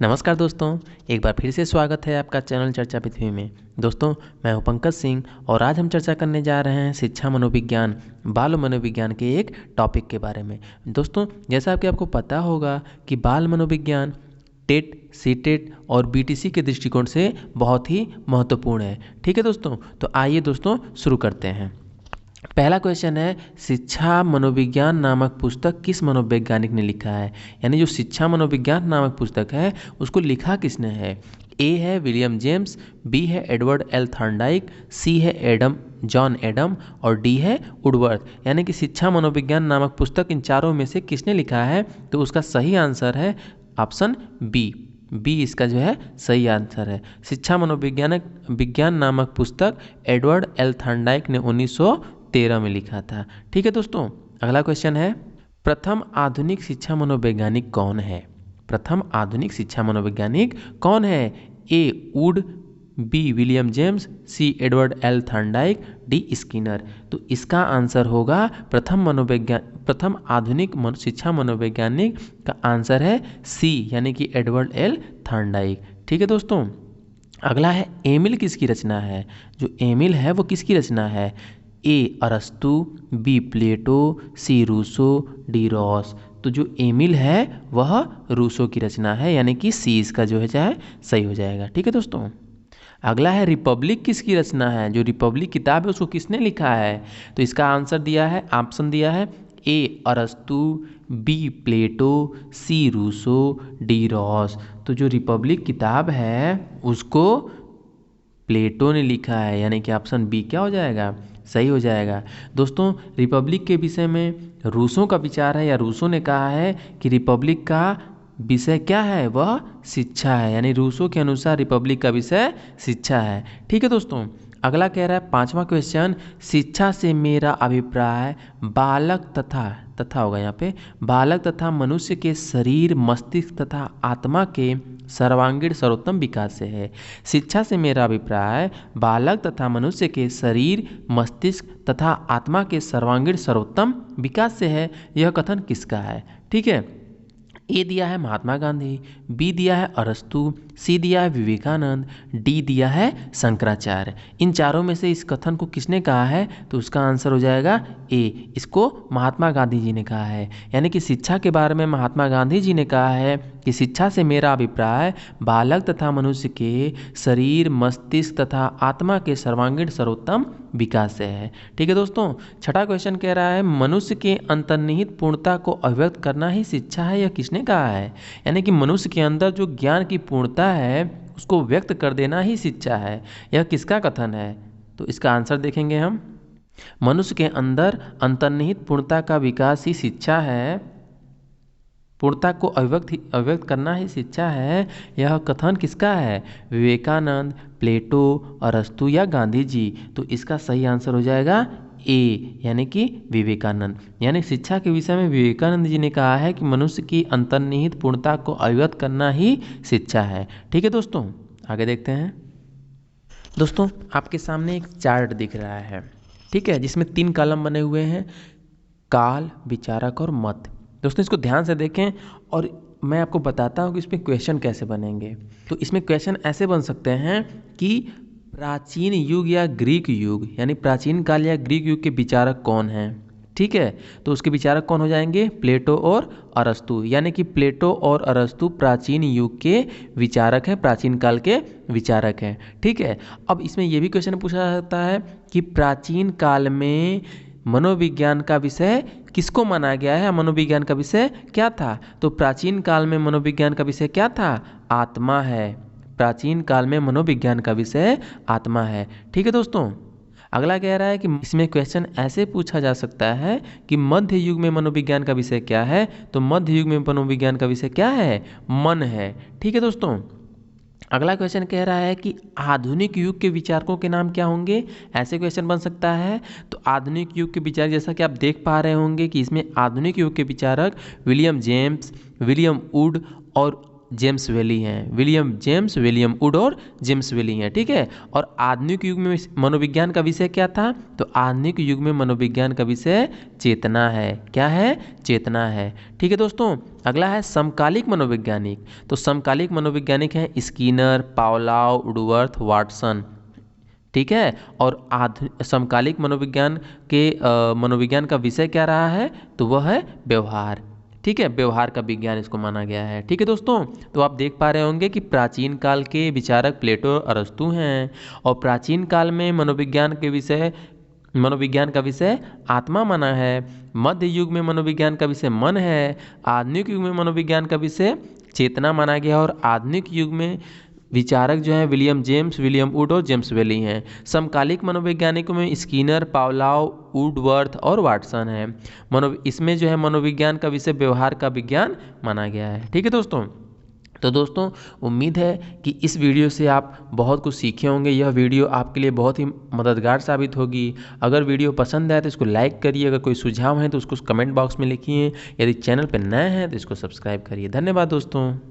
नमस्कार दोस्तों, एक बार फिर से स्वागत है आपका चैनल चर्चा पृथ्वी में। दोस्तों, मैं हूं पंकज सिंह और आज हम चर्चा करने जा रहे हैं शिक्षा मनोविज्ञान, बाल मनोविज्ञान के एक टॉपिक के बारे में। दोस्तों, जैसा कि आपको पता होगा कि बाल मनोविज्ञान टेट, सीटेट और बीटीसी के दृष्टिकोण से बहुत ही महत्वपूर्ण है। ठीक है दोस्तों, तो आइए दोस्तों शुरू करते हैं। पहला क्वेश्चन है, शिक्षा मनोविज्ञान नामक पुस्तक किस मनोवैज्ञानिक ने लिखा है। यानी जो शिक्षा मनोविज्ञान नामक पुस्तक है उसको लिखा किसने है। ए है विलियम जेम्स, बी है एडवर्ड एल थॉर्नडाइक, सी है जॉन एडम और डी है वुडवर्थ। यानी कि शिक्षा मनोविज्ञान नामक पुस्तक इन चारों में से किसने लिखा है, तो उसका सही आंसर है ऑप्शन बी इसका जो है सही आंसर है। शिक्षा विज्ञान नामक पुस्तक एडवर्ड एल थॉर्नडाइक ने 1913 में लिखा था। ठीक है दोस्तों, अगला क्वेश्चन है, प्रथम आधुनिक शिक्षा मनोवैज्ञानिक कौन है। प्रथम आधुनिक शिक्षा मनोवैज्ञानिक कौन है। A Wood, B William James, C Edward L Thorndike, D Skinner. तो इसका आंसर होगा प्रथम आधुनिक शिक्षा मनोवैज्ञानिक का आंसर है सी, यानी कि एडवर्ड एल थॉर्नडाइक। ठीक है दोस्तों, अगला है एमिल किसकी रचना है। जो एमिल है वो किसकी रचना है। ए अरस्तु, बी प्लेटो, सी रूसो, डी रॉस। तो जो एमिल है वह रूसो की रचना है, यानी कि सी इसका जो है चाहे सही हो जाएगा। ठीक है दोस्तों, अगला है रिपब्लिक किसकी रचना है। जो रिपब्लिक किताब है उसको किसने लिखा है। तो इसका आंसर दिया है, ऑप्शन दिया है, ए अरस्तु, बी प्लेटो, सी रूसो, डी रॉस। तो जो रिपब्लिक किताब है उसको प्लेटो ने लिखा है, यानी कि ऑप्शन बी क्या हो जाएगा, सही हो जाएगा। दोस्तों, रिपब्लिक के विषय में रूसों का विचार है, या रूसों ने कहा है कि रिपब्लिक का विषय क्या है, वह शिक्षा है। यानी रूसों के अनुसार रिपब्लिक का विषय शिक्षा है। ठीक है दोस्तों, अगला कह रहा है पांचवा क्वेश्चन, शिक्षा से मेरा अभिप्राय बालक तथा होगा यहाँ पे, बालक तथा मनुष्य के शरीर, मस्तिष्क तथा आत्मा के सर्वांगीण सर्वोत्तम विकास से है। शिक्षा से मेरा अभिप्राय बालक तथा मनुष्य के शरीर, मस्तिष्क तथा आत्मा के सर्वांगीण सर्वोत्तम विकास से है। यह कथन किसका है। ठीक है, ए दिया है महात्मा गांधी, बी दिया है अरस्तु, सी दिया है विवेकानंद, डी दिया है शंकराचार्य। इन चारों में से इस कथन को किसने कहा है, तो उसका आंसर हो जाएगा ए, इसको महात्मा गांधी जी ने कहा है। यानी कि शिक्षा के बारे में महात्मा गांधी जी ने कहा है कि शिक्षा से मेरा अभिप्राय बालक तथा मनुष्य के शरीर, मस्तिष्क तथा आत्मा के सर्वांगीण सर्वोत्तम विकास से है। ठीक है दोस्तों, छठा क्वेश्चन कह रहा है, मनुष्य के अंतर्निहित पूर्णता को अभिव्यक्त करना ही शिक्षा है। यह किसने कहा है। यानी कि मनुष्य के अंदर जो ज्ञान की पूर्णता है उसको व्यक्त कर देना ही शिक्षा है। यह किसका कथन है, तो इसका आंसर देखेंगे हम। मनुष्य के अंदर अंतर्निहित पूर्णता का विकास ही शिक्षा है, पूर्णता को अभिव्यक्त करना ही शिक्षा है। यह कथन किसका है, विवेकानंद, प्लेटो, अरस्तु या गांधी जी। तो इसका सही आंसर हो जाएगा ए, यानी कि विवेकानंद। यानी शिक्षा के विषय में विवेकानंद जी ने कहा है कि मनुष्य की अंतर्निहित पूर्णता को अभिव्यक्त करना ही शिक्षा है। ठीक है दोस्तों, आगे देखते हैं। दोस्तों, आपके सामने एक चार्ट दिख रहा है, ठीक है, जिसमें 3 कॉलम बने हुए हैं, काल, विचारक और मत। दोस्तों, इसको ध्यान से देखें और मैं आपको बताता हूँ कि इसमें क्वेश्चन कैसे बनेंगे। तो इसमें क्वेश्चन ऐसे बन सकते हैं कि प्राचीन युग या ग्रीक युग, यानी प्राचीन काल या ग्रीक युग के विचारक कौन हैं। ठीक है, तो उसके विचारक कौन हो जाएंगे, प्लेटो और अरस्तु। यानी कि प्लेटो और अरस्तु प्राचीन युग के विचारक हैं, प्राचीन काल के विचारक हैं। ठीक है, अब इसमें यह भी क्वेश्चन पूछा जाता है कि प्राचीन काल में मनोविज्ञान का विषय किसको माना गया है, मनोविज्ञान का विषय क्या था। तो प्राचीन काल में मनोविज्ञान का विषय क्या था, आत्मा है। प्राचीन काल में मनोविज्ञान का विषय आत्मा है। ठीक है दोस्तों, अगला कह रहा है कि इसमें क्वेश्चन ऐसे पूछा जा सकता है कि मध्य युग में मनोविज्ञान का विषय क्या है। तो मध्य युग में मनोविज्ञान का विषय क्या है, मन है। ठीक है दोस्तों, अगला क्वेश्चन कह रहा है कि आधुनिक युग के विचारकों के नाम क्या होंगे। ऐसे क्वेश्चन बन सकता है। तो आधुनिक युग के विचारक, जैसा कि आप देख पा रहे होंगे कि इसमें आधुनिक युग के विचारक विलियम जेम्स, विलियम वुड और जेम्स वेली हैं। विलियम वुड और जेम्स वेली हैं, ठीक है। और आधुनिक युग में मनोविज्ञान का विषय क्या था? तो आधुनिक युग में मनोविज्ञान का विषय चेतना है। क्या है? चेतना है, ठीक है दोस्तों। अगला है समकालिक मनोवैज्ञानिक। तो समकालिक मनोवैज्ञानिक हैं स्किनर, पावलोव, वुडवर्थ, वाटसन, ठीक है। और समकालिक मनोविज्ञान का विषय क्या रहा है? तो वह है व्यवहार, ठीक है। व्यवहार का विज्ञान इसको माना गया है, ठीक है दोस्तों। तो आप देख पा रहे होंगे कि प्राचीन काल के विचारक प्लेटो और अरस्तु हैं, और प्राचीन काल में मनोविज्ञान का विषय आत्मा माना है। मध्य युग में मनोविज्ञान का विषय मन है। आधुनिक युग में मनोविज्ञान का विषय चेतना माना गया, और आधुनिक युग में विचारक जो हैं विलियम वुड और जेम्स वेली हैं। समकालिक मनोवैज्ञानिकों में स्किनर, पावलोव, वुडवर्थ और वाटसन है। इसमें जो है मनोविज्ञान का विषय व्यवहार का विज्ञान माना गया है, ठीक है दोस्तों। तो दोस्तों, उम्मीद है कि इस वीडियो से आप बहुत कुछ सीखे होंगे। यह वीडियो आपके लिए बहुत ही मददगार साबित होगी। अगर वीडियो पसंद आए तो इसको लाइक करिए। अगर कोई सुझाव है तो उसको कमेंट बॉक्स में लिखिए। यदि चैनल पर नए हैं तो इसको सब्सक्राइब करिए। धन्यवाद दोस्तों।